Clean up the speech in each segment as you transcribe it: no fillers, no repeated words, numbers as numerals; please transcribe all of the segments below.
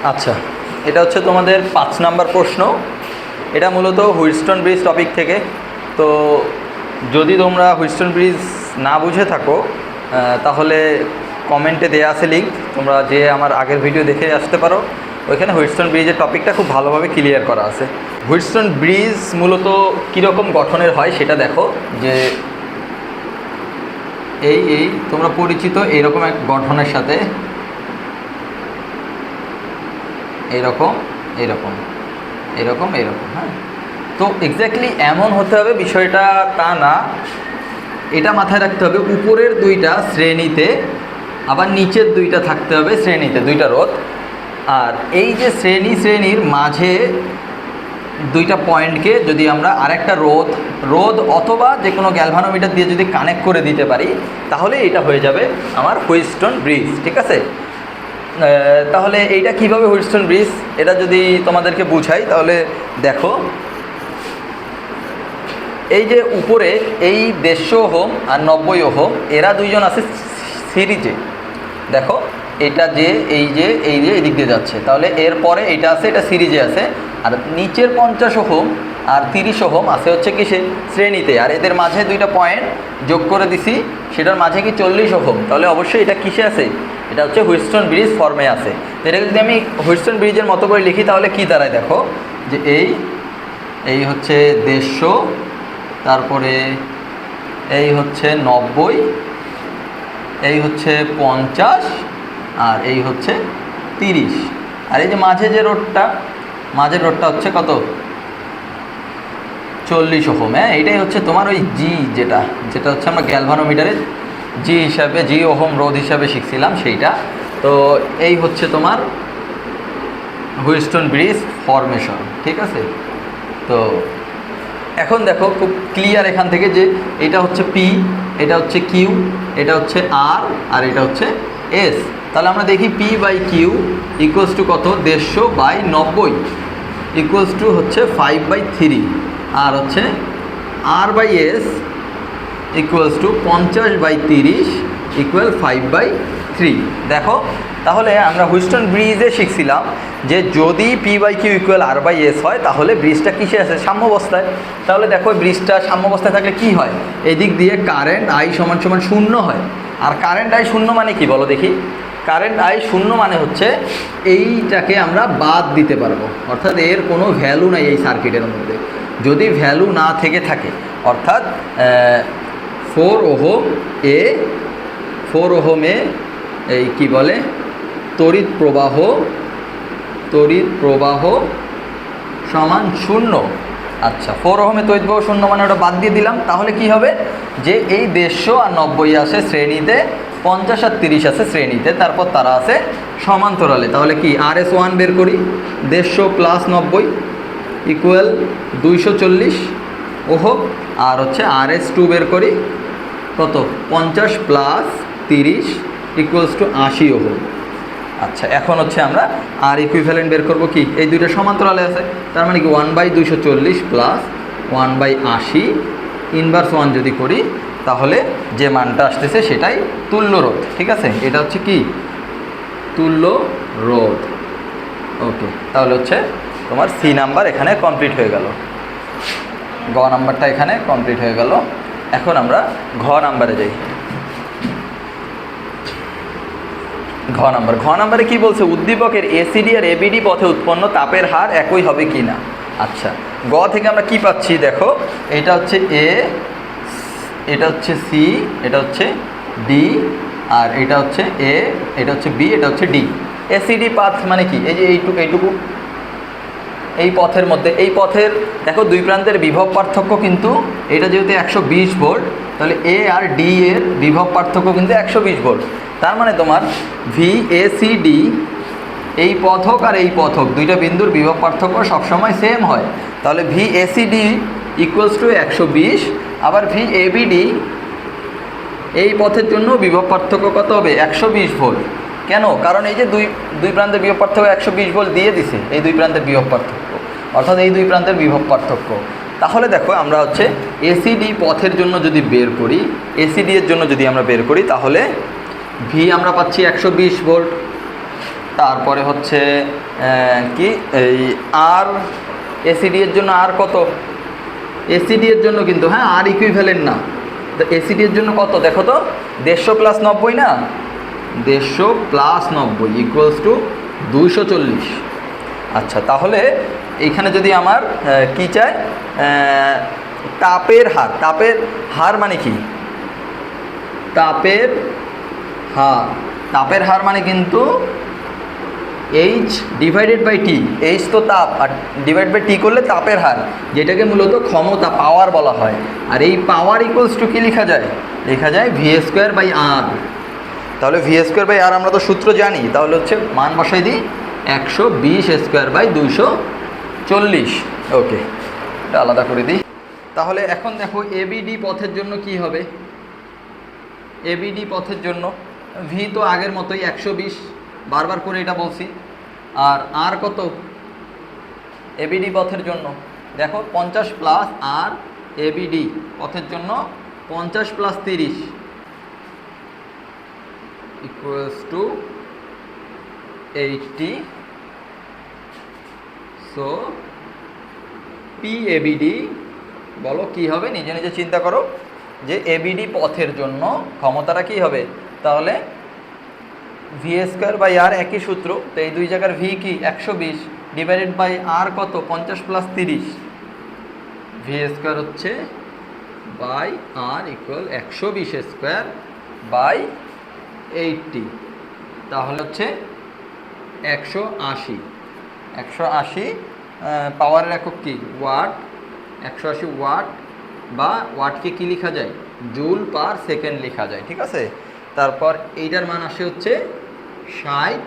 আচ্ছা, এটা হচ্ছে তোমাদের 5 নাম্বার প্রশ্ন। এটা মূলত হুইটস্টোন ব্রিজ টপিক থেকে। তো যদি তোমরা হুইটস্টোন ব্রিজ না বুঝে থাকো তাহলে কমেন্টে দেওয়া আছে লিঙ্ক, তোমরা যে আমার আগের ভিডিও দেখে আসতে পারো। ওইখানে হুইটস্টোন ব্রিজের টপিকটা খুব ভালোভাবে ক্লিয়ার করা আছে। হুইটস্টোন ব্রিজ মূলত কীরকম গঠনের হয় সেটা দেখো, যে এই তোমরা পরিচিত এইরকম এক গঠনের সাথে, এইরকম এইরকম এরকম এরকম, হ্যাঁ। তো এক্স্যাক্টলি এমন হতে হবে বিষয়টা তা না, এটা মাথায় রাখতে হবে উপরের দুইটা শ্রেণীতে, আবার নিচের দুইটা থাকতে হবে শ্রেণীতে, দুইটা রোধ। আর এই যে শ্রেণীর মাঝে দুইটা পয়েন্টকে যদি আমরা আরেকটা রোধ অথবা যে কোনো গ্যালভানোমিটার দিয়ে যদি কানেক্ট করে দিতে পারি, তাহলে এটা হয়ে যাবে আমার হুইটস্টোন ব্রিজ, ঠিক আছে। তাহলে এইটা কিভাবে হুইটস্টোন ব্রিজ, এটা যদি তোমাদেরকে বুঝাই তাহলে দেখো, এই যে উপরে এই 150 ওহম আর 90 ওহম এরা দুইজন আছে সিরিজে। দেখো এটা যে এই দিক দিয়ে যাচ্ছে, তাহলে এরপরে এটা আছে, এটা সিরিজে আছে। আর নিচের 50 ওহম আর 30 ওহম আছে হচ্ছে কিসে, শ্রেণীতে। আর এদের মাঝে দুইটা পয়েন্ট যোগ করে দিছি, সেটার মাঝে কি 40 ওহম, তাহলে অবশ্যই এটা কিসে আছে, এটা হচ্ছে হুইটস্টোন ব্রিজ ফর্মে আছে। এটাকে যদি আমি হুইটস্টোন ব্রিজের মতো করে লিখি তাহলে কি দাঁড়ায়, দেখো যে এই হচ্ছে 150, তারপরে এই হচ্ছে 90, এই হচ্ছে 50, আর এই হচ্ছে 30। আর এই যে মাঝের রোডটা হচ্ছে কত, 40 ওহম। হ্যাঁ, এইটাই হচ্ছে তোমার ওই যেটা হচ্ছে আমরা গ্যালভানোমিটারে জি ওহম রোধ হিসাবে শিখছিলাম সেইটা। তো এই হচ্ছে তোমার হুইটস্টোন ব্রিজ ফরমেশন, ঠিক আছে। তো এখন দেখো খুব ক্লিয়ার এখান থেকে যে এটা হচ্ছে পি, এটা হচ্ছে কিউ, এটা হচ্ছে আর, আর এটা হচ্ছে এস। তাহলে আমরা দেখি P by Q equals to কত, 150/90 ইকুয়ালস টু হচ্ছে 5/3, আর হচ্ছে R by S equals to 50/30 equal 5/3। দেখো তাহলে আমরা হুইটস্টোন ব্রিজে শিখছিলাম যে যদি P by Q equal R by S হয় তাহলে ব্রিজটা কিসে আছে, সাম্যাবস্থায়। তাহলে দেখো ব্রিজটা সাম্যাবস্থায় থাকলে কি হয়, এদিক দিয়ে কারেন্ট আই সমান সমান 0 হয়। আর কারেন্ট আই 0 মানে কি বলো দেখি, কারেন্ট আই 0 মানে হচ্ছে এইটাকে আমরা বাদ দিতে পারবো, অর্থাৎ এর কোনো ভ্যালু নাই এই সার্কিটের মধ্যে। যদি ভ্যালু না থেকে থাকে, অর্থাৎ 4 ওহমে এই কি বলে তড়িৎ প্রবাহ সমান 0। আচ্ছা, 4 ওহমে তড়িৎ প্রবাহ 0 মানে ওটা বাদ দিয়ে দিলাম। তাহলে কি হবে যে এই 150 আর 90 আছে শ্রেণীতে, 50 আর 30 আছে শ্রেণীতে, তারপর তারা আছে সমান্তরালে। তাহলে কি RS1 বের করি, 150 প্লাস 90 ইকুয়াল 240 ওহম, আর হচ্ছে RS2 বের করি কত, 50 প্লাস 30 ইকুয়ালস টু 80 ওহম। আচ্ছা, এখন হচ্ছে আমরা আর ইকুইভ্যালেন্ট বের করবো কি, এই দুইটা সমান্তরালে আছে, তার মানে কি 1/240 প্লাস 1/80 ইনভার্স 1 যদি করি তাহলে যে মানটা আসতেছে সেটাই তুল্য রোধ, ঠিক আছে। এটা হচ্ছে কি তুল্য রোধ। ওকে, তাহলে হচ্ছে তোমার সি নাম্বার এখানে কমপ্লিট হয়ে গেল, গ নাম্বারটা এখানে কমপ্লিট হয়ে গেল। এখন আমরা ঘ নাম্বারে যাই। ঘ নাম্বারে কি বলছে, উদ্দীপকের এসিডি আর এবিডি পথে উৎপন্ন তাপের হার একই হবে কি না। আচ্ছা, গ থেকে আমরা কি পাচ্ছি দেখো, এটা হচ্ছে এ, এটা হচ্ছে সি, এটা হচ্ছে ডি, আর এটা হচ্ছে এ, এটা হচ্ছে বি, এটা হচ্ছে ডি। এসিডি পাথ মানে কি, এই যে এইটুকু এই পথের মধ্যে, এই পথের দেখো দুই প্রান্তের বিভব পার্থক্য কিন্তু, এটা যেহেতু 120 ভোল্ট, তাহলে এ আর ডি এর বিভব পার্থক্য কিন্তু 120 ভোল্ট। তার মানে তোমার VACD এই পথক আর এই পথক দুইটা বিন্দুর বিভব পার্থক্য সবসময় সেম হয়। তাহলে VACD ইকুয়ালস টু 120, আবার VABD এই পথের জন্য বিভব পার্থক্য কত হবে, 120 ভোল্ট। কেন, কারণ এই যে দুই প্রান্তের বিভব পার্থক্য 120 ভোল্ট দিয়ে দিছে, এই দুই প্রান্তের বিভব পার্থক্য, অর্থাৎ এই দুই প্রান্তের বিভব পার্থক্য। তাহলে দেখো আমরা হচ্ছে এসিডি পথের জন্য যদি বের করি, এসিডি এর জন্য যদি আমরা বের করি তাহলে ভি আমরা পাচ্ছি 120 ভোল্ট, তারপরে হচ্ছে কি এই আর এসিডি এর জন্য আর কত, এসিডি এর জন্য কিন্তু হ্যাঁ আর ইকুইভ্যালেন্ট না, তো এসিডি এর জন্য কত দেখো তো, 150 প্লাস 90 না, 150 প্লাস 90 ইকুয়ালস টু 240। আচ্ছা তাহলে এইখানে যদি আমার কি চাই, তাপের হার, তাপের হার মানে কি, তাপের হার, তাপের হার মানে কিন্তু H divided by T, H তো তাপ আর ডিভাইড বাই টি করলে তাপের হার, যেটাকে মূলত ক্ষমতা পাওয়ার বলা হয়। আর এই পাওয়ার ইকুয়ালস টু কী লেখা যায়, লেখা যায় ভি স্কোয়ার বাই আর। তাহলে ভি স্কোয়ার বাই আর আমরা তো সূত্র জানি, তাহলে হচ্ছে মান বসাই দিই 120 স্কোয়ার বাই 240। ওকে, এটা আলাদা করে দিই। তাহলে এখন দেখো এবিডি পথের জন্য কি হবে, এবিডি পথের জন্য ভি তো আগের মতোই 120, বারবার করে এটা বলছি। আর কত এবিডি পথের জন্য, দেখো 50 প্লাস আর এবিডি পথের জন্য 50 plus 30 equals to 80। So P ABD বলো কি হবে, নিজে নিজে চিন্তা করো যে এবিডি পথের জন্য ক্ষমতাটা কি হবে, তাহলে ভি স্কোয়ার বাই আর একই সূত্র, তো এই দুই জায়গার ভি কি 120 ডিভাইডেড বাই আর কত 50 প্লাস 30, ভি স্কোয়ার হচ্ছে by R equal 120 square by 80, তাহলে হচ্ছে 180। 180 পাওয়ারের একক কি ওয়াট, 180 ওয়াট, বা ওয়াটকে কি লেখা যায় জুল পার সেকেন্ড লেখা যায়, ঠিক আছে। তারপর এইটার মান আসে হচ্ছে 60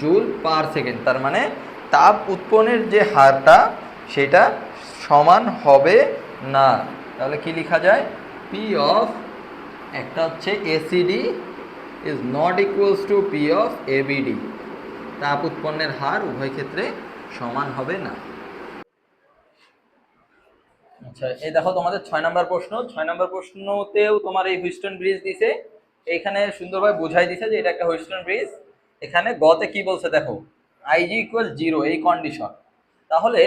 জুল পার সেকেন্ড, তার মানে তাপ উৎপন্নের যে হারটা সেটা সমান হবে না। তাহলে কি লেখা যায়, পি অফ একটা হচ্ছে ACD is not equals to P of ABD, তাপ উৎপন্নের হার উভয় ক্ষেত্রে সমান হবে না। আচ্ছা এই দেখো তোমাদের 6 নম্বর প্রশ্ন, 6 নম্বর প্রশ্নতেও তোমার এই হুইস্টন ব্রিজ দিছে, এইখানে সুন্দরভাবে বুঝাই দিছে যে এটা একটা হুইস্টন ব্রিজ। এখানে গতে কি বলছে দেখো, আইজি ইকুয়াল 0 এই কন্ডিশন, তাহলে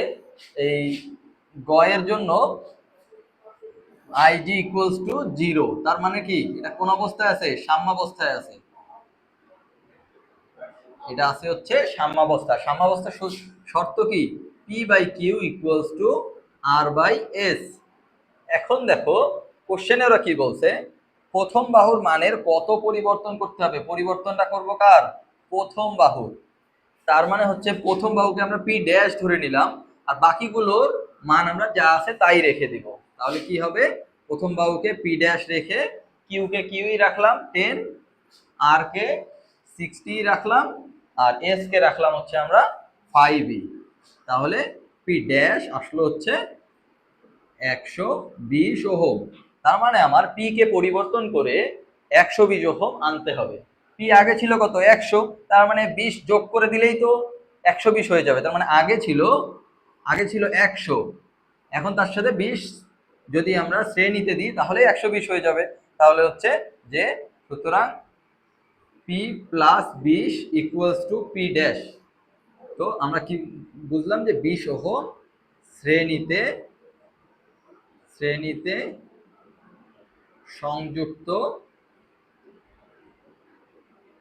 এই গ এর জন্য আইজি ইকুয়ালস টু 0, তার মানে কি এটা কোন অবস্থায় আছে, সাম্যাবস্থায় আছে, এটা আছে হচ্ছে সাম্যাবস্থা। সাম্যাবস্থা শর্ত কি, P by Q equals to R by S. এখন দেখো কোশ্চেনে ওরা কি বলছে, প্রথম বাহুর মানের কত পরিবর্তন করতে হবে, পরিবর্তনটা করব কার, প্রথম বাহুর, তার মানে হচ্ছে প্রথম বাহুকে আমরা পি ড্যাশ ধরে নিলাম আর বাকিগুলোর মান আমরা যা আছে তাই রেখে দিব। তাহলে কি হবে, প্রথম বাহুকে পি ড্যাশ রেখে কিউ কে কিউই রাখলাম 10, আর কে 60 রাখলাম, আর এস কে রাখলাম হচ্ছে আমরা 5e। তাহলে পি ড্যাশ আসলো হচ্ছে 120 ওহম। তার মানে আমার পি কে পরিবর্তন করে 120 ওহম আনতে হবে। পি আগে ছিল কত 100, তার মানে 20 যোগ করে দিলেই তো 120 হয়ে যাবে। তার মানে আগে ছিল 100, এখন তার সাথে 20 যদি আমরা শ্রেণীতে দিই তাহলে 120 হয়ে যাবে। তাহলে হচ্ছে যে সুতরাং P plus 20 equals to P dash. তো আমরা কি বুঝলাম যে 20 ওহম শ্রেণীতে সংযুক্ত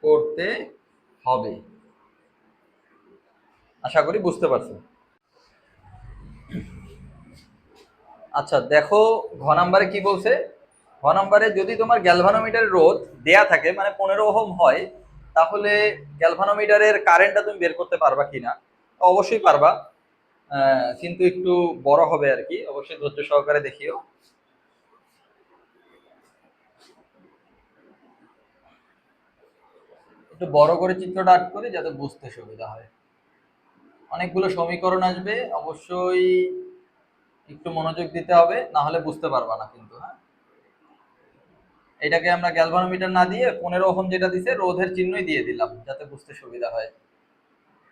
করতে হবে। আশা করি বুঝতে পারছো। আচ্ছা দেখো ঘ নাম্বারে কি বলছে, ঘ নাম্বারে যদি তোমার গ্যালভানোমিটারের রোধ দেয়া থাকে মানে 15 ওহম হয়, তাহলে গ্যালভানোমিটারের কারেন্টটা তুমি বের করতে পারবা কিনা, অবশ্যই পারবা, কিন্তু একটু বড় হবে আর কি, অবশ্যই ধৈর্য সহকারে দেখিও। একটু বড় করে চিত্রটা আর্ট করি যাতে বুঝতে সুবিধা হয়। অনেকগুলো সমীকরণ আসবে, অবশ্যই একটু মনোযোগ দিতে হবে, না হলে বুঝতে পারবা না কিন্তু। হ্যাঁ, এটাকে আমরা গ্যালভানোমিটার না দিয়ে 15 ওহম যেটা দিছে রোধের চিহ্নই দিয়ে দিলাম যাতে বুঝতে সুবিধা হয়।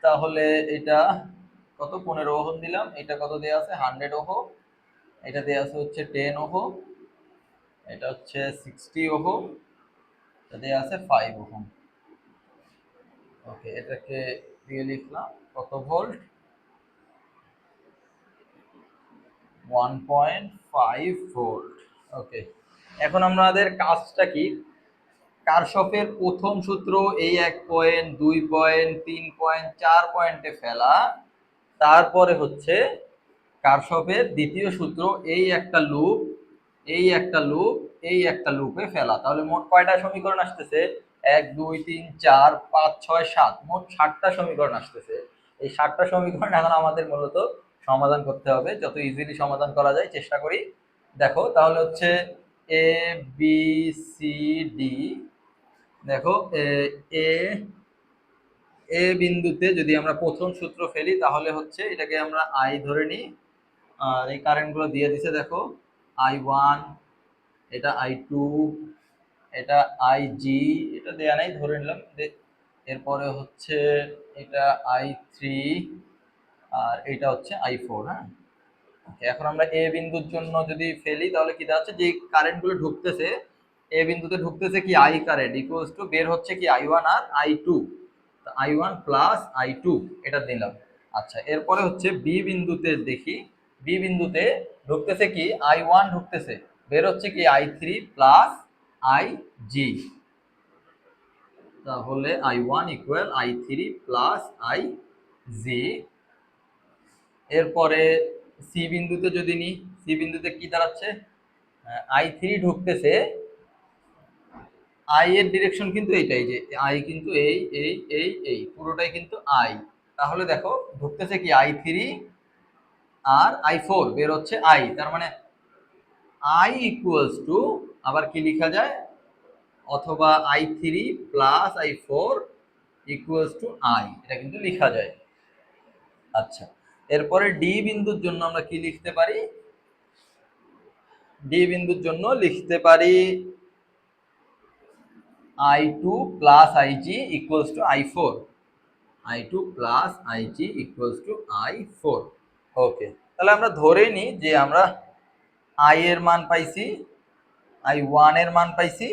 তাহলে এটা কত 15 ওহম দিলাম, এটা কত দেয়া আছে 100 ওহম, এটা দেয়া আছে হচ্ছে 10 ওহম, এটা হচ্ছে 60 ওহম, এটা দেয়া আছে 5 ওহম। ওকে, এটাকে দিয়ে লিখলাম কত ভোল্ট, 1.5 ভোল্ট। ওকে, এখন আমাদের কাজটা কি, কারশফের প্রথম সূত্র এই 1 পয়েন্ট 2 পয়েন্ট 3 পয়েন্ট 4 পয়েন্টে ফেলা, তারপরে হচ্ছে কারশফের দ্বিতীয় সূত্র এই একটা লুপ, এই একটা লুপ, এই একটা লুপে ফেলা। তাহলে মোট কয়টা সমীকরণ আসতেছে, 1 2 3 4 5 6 7, মোট 7টা সমীকরণ আসতেছে। এই 7টা সমীকরণ এখন আমাদের মূলত সমাধান করতে হবে, যত ইজিলি সমাধান করা যায় চেষ্টা করি। দেখো তাহলে হচ্ছে এ বি সি ডি, দেখো এ এ বিন্দুতে যদি আমরা প্রথম সূত্র ফেলি তাহলে হচ্ছে এটাকে আমরা আই ধরে নিই, আর এই কারেন্টগুলো দিয়ে দিছে দেখো, I1, এটা I2, এটা IG, এটা দেয়া নাই ধরে নিলাম। এরপরে হচ্ছে এটা I3, আর এটা হচ্ছে I4। হ্যাঁ, এখন আমরা এ বিন্দুর জন্য যদি ফেলি তাহলে কি দাঁড়াচ্ছে, যে কারেন্টগুলো ঢুকতেছে এ বিন্দুতে ঢুকতেছে কি আই কারেন্ট ইকুয়ালস টু বের হচ্ছে কি I1 আর I2, I1 প্লাস I2 এটা দিলাম। আচ্ছা, এরপরে হচ্ছে বি বিন্দুতে দেখি, বি বিন্দুতে ঢুকতেছে কি I1 ঢুকতেছে, বের হচ্ছে কি I3 প্লাস IG, তাহলে I1 equal I3 plus IG। এরপরে সি বিন্দুতে যদি নিই, সি বিন্দুতে কি দাঁড়াচ্ছে, I3 ঢুকতেছে, আই এর ডিরেকশন কিন্তু এইটাই, যে আই কিন্তু এই পুরোটাই কিন্তু আই। তাহলে দেখো ঢুকতেছে কি I3 আর I4, বের হচ্ছে আই, তার মানে আই ইকুয়ালস টু, আবার কি লেখা যায়, অথবা I3 plus I4 equals to I, এটা কিন্তু লেখা যায়। আচ্ছা, এরপরে ডি বিন্দুর জন্য আমরা কি লিখতে পারি, ডি বিন্দুর জন্য লিখতে পারি I2 plus IG equals to I4, I2 plus IG equals to I4। ওকে, তাহলে আমরা ধরে নিই যে আমরা I এর মান পাইছি, I1 এর মান পাইছি,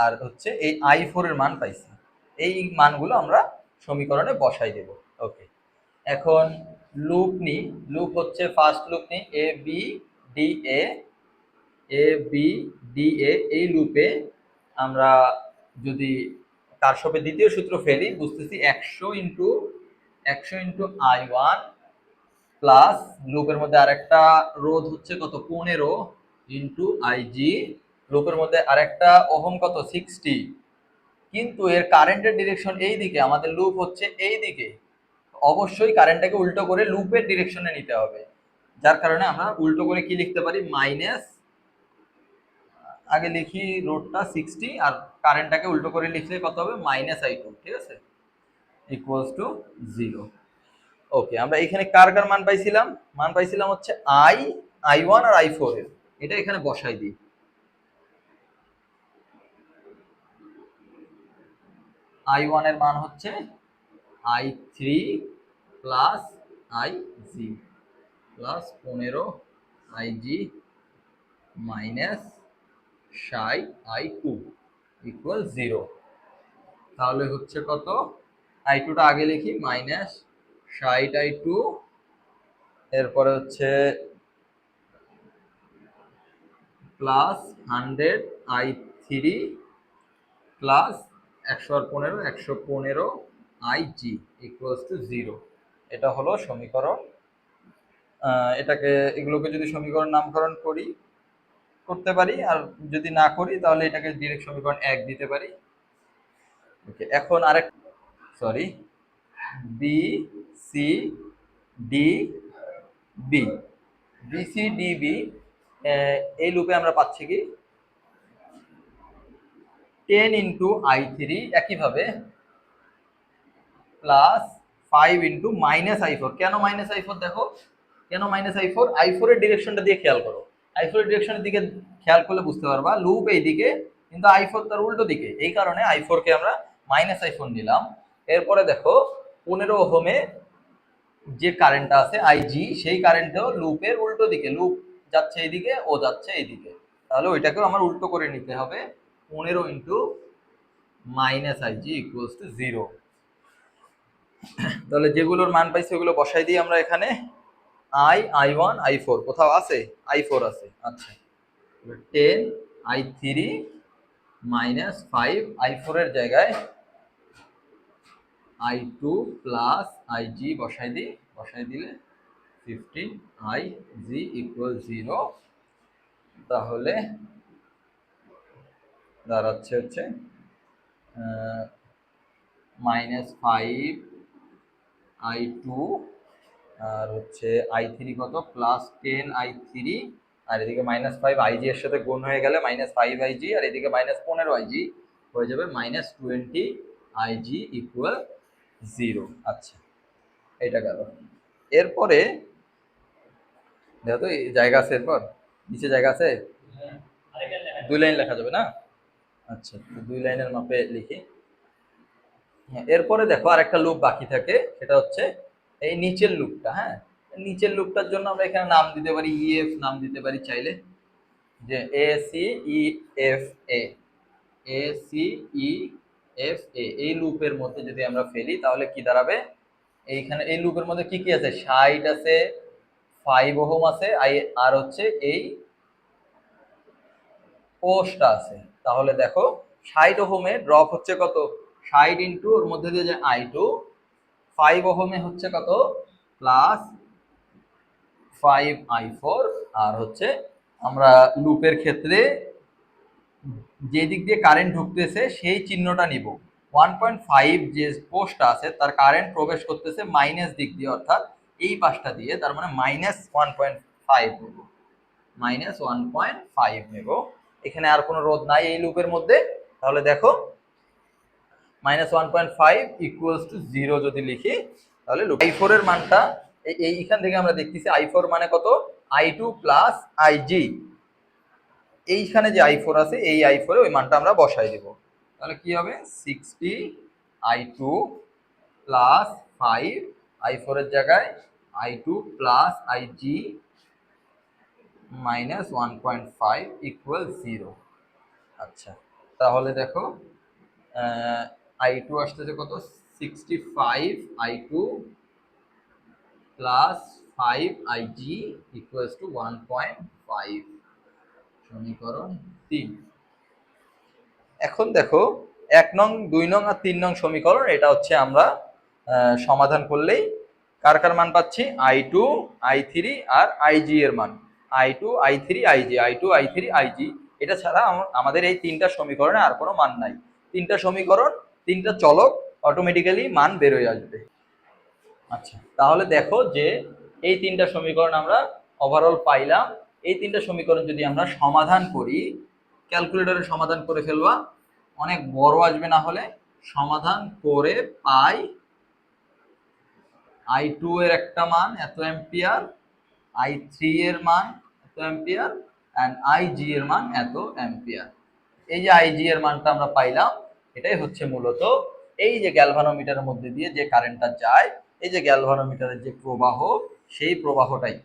আর হচ্ছে এই I4 এর মান পাইছি। এই মানগুলো আমরা সমীকরণে বসাই দেব। ওকে, এখন লুপ নিই, লুপ হচ্ছে ফার্স্ট লুপ নিই A B D A, A B D A, এই লুপে আমরা যদি কারশফের দ্বিতীয় সূত্র ফেলি, বুঝতেছি 100 ইন্টু I1 প্লাস লুপের মধ্যে আরেকটা রোধ হচ্ছে কত 15 ইন্টু IG, লুপের মধ্যে আরেকটা ওহম কত 60, কিন্তু এর কারেন্টের ডিরেকশন এই দিকে, আমাদের লুপ হচ্ছে এই দিকে, অবশ্যই কারেন্টটাকে উল্টো করে লুপের ডিরেকশনে নিতে হবে। যার কারণে আমরা উল্টো করে কি লিখতে পারি, মাইনাস, আগে লিখি রোডটা 60 আর কারেন্টটাকে উল্টো করে লিখলে কত হবে, -I2, ঠিক আছে, ইকুয়ালস টু 0। ওকে, আমরা এখানে কার কার মান পাইছিলাম, মান পাইছিলাম হচ্ছে I1 আর I4 এর, এটা এখানে বসাই দিই। I1 এর মান হচ্ছে I3 plus IG plus 15 IG minus 60 I2 equal 0। তাহলে হচ্ছে কত, I2 টা আগে লিখি, মাইনাস 60 I2, এরপরে হচ্ছে plus 100 I3 plus 115 IG equals to 0। এটা হলো সমীকরণ। এটাকে, এগুলোকে যদি সমীকরণ নামকরণ করি, করতে পারি, আর যদি না করি তাহলে এটাকে ডিরেক্ট সমীকরণ 1 দিতে পারি। ওকে, এখন আরেক, sorry, B C D B, B C D B, এই লুপে আমরা পাচ্ছি কি 10 ইন্টু I3 একইভাবে প্লাস 5 ইন্টু -I4। কেন -I4 দেখো, কেন -I4, I4 এর ডিরেকশনটা দিয়ে খেয়াল করো, I4 এর ডিরেকশনের দিকে খেয়াল করলে বুঝতে পারবা লুপ এই দিকে কিন্তু I4 তার উল্টো দিকে, এই কারণে I4 কে আমরা -I4 নিলাম। এরপরে দেখো 15 ওহমে যে কারেন্টটা আছে IG, সেই কারেন্টটাও লুপের উল্টো দিকে, লুপ যাচ্ছে এইদিকে, ও যাচ্ছে এইদিকে, তাহলে ওইটাকেও আমার উল্টো করে নিতে হবে, 15 ইন্টু -IG ইকুয়ালস টু 0। তাহলে যেগুলোর মান পাইছি ওগুলো বসাই দিই আমরা এখানে। I1 I4 কোথাও আছে? I4 আছে, আচ্ছা। 10 I3 মাইনাস 5 I4 এর জায়গায় I2 প্লাস IG বসাই দিই, বসাই দিলে 15 IG ইকুয়াল 0। তাহলে দাঁড়াচ্ছে হচ্ছে -5 I2 আর হচ্ছে I3 কত প্লাস 10 I3 আর এদিকে -5 IG এর সাথে গুণ হয়ে গেলে -5 IG আর এদিকে -15 IG হয়ে যাবে -20 IG ইকুয়াল 0। আচ্ছা, এটা গেল। এরপরে দেখো তো জায়গা আছে, এরপর নিচে জায়গা আছে, 2 লাইন লেখা যাবে না? আচ্ছা, তো 2 লাইনের মাপে লিখি। হ্যাঁ, এরপরে দেখো আরেকটা লুপ বাকি থাকে, সেটা হচ্ছে এই নিচের লুপটা। হ্যাঁ, নিচের লুপটার জন্য আমরা এখানে নাম দিতে পারি EF, নাম দিতে পারি চাইলে যে ACEFA, ACEFA। এই লুপের মধ্যে যদি আমরা ফেলি তাহলে কি দাঁড়াবে? এইখানে এই লুপের মধ্যে কি কি আছে? 60 আছে, 5 ওহম আছে, আর হচ্ছে এই পোস্ট আছে। তাহলে দেখো 60 ওহমে ড্রপ হচ্ছে কত? 60 ইন্টু ওর মধ্যে দিয়ে যে I2, 5 ওহমে হচ্ছে কত? Plus 5 I4। আর হচ্ছে আমরা লুপের ক্ষেত্রে যে দিক দিয়ে কারেন্ট ঢুকতেছে সেই চিহ্নটা নিব। 1.5 যে পোস্ট আছে তার কারেন্ট প্রবেশ করতেছে মাইনাস দিক দিয়ে, অর্থাৎ এই পাশটা দিয়ে, তার মানে -1.5 নেব, -1.5 নেব। এখানে আর কোনো রোধ নাই এই লুপের মধ্যে। তাহলে দেখো -1.5 ইকুয়ালস টু 0 যদি লিখি তাহলে I4 এর মানটা এইখান থেকে আমরা দেখতেছি I4 মানে কত? I2 plus IG। এইখানে যে I4 আছে এই I4 এ ওই মানটা আমরা বসাই দেব। তাহলে কি হবে? 60 I2 প্লাস 5 I4 এর জায়গায় I2 প্লাস IG -1.5 ইকুয়াল 0। আচ্ছা, তাহলে দেখো I2 আসতেছে কত? 65 I2 plus 5 IG equals to 1.5, সমীকরণ 3। এখন দেখো 1 নং, 2 নং আর 3 নং সমীকরণ, এটা হচ্ছে আমরা সমাধান করলেই কার কার মান পাচ্ছি? I2 I3 আর IG এর মান। I2 I3 IG, I2 I3 IG। এটা ছাড়া আমাদের এই তিনটা সমীকরণে আর কোনো মান নাই। তিনটা সমীকরণ, তিনটা চলক, অটোমেটিক্যালি মান বের হয়ে আসবে। আচ্ছা, তাহলে দেখো যে এই তিনটা সমীকরণ আমরা ওভারঅল পাইলাম। এই তিনটা সমীকরণ যদি আমরা সমাধান করি, ক্যালকুলেটরে সমাধান করে ফেলবা, অনেক বড় আসবে না হলে। সমাধান করে পাই I2 এর একটা মান এত অ্যাম্পিয়ার, I3 এর মান এত অ্যাম্পিয়ার, অ্যান্ড IG এর মান এত অ্যাম্পিয়ার। এই যে IG এর মানটা আমরা পাইলাম, এটাই হচ্ছে মূলত এই যে গ্যালভানোমিটারের মধ্যে দিয়ে যে কারেন্টটা যায়, এই যে গ্যালভানোমিটারের যে প্রবাহ, সেই প্রবাহটাই।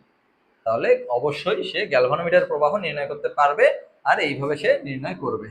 তাহলে অবশ্যই সে গ্যালভানোমিটার প্রবাহ নির্ণয় করতে পারবে, আর এইভাবে সে নির্ণয় করবে।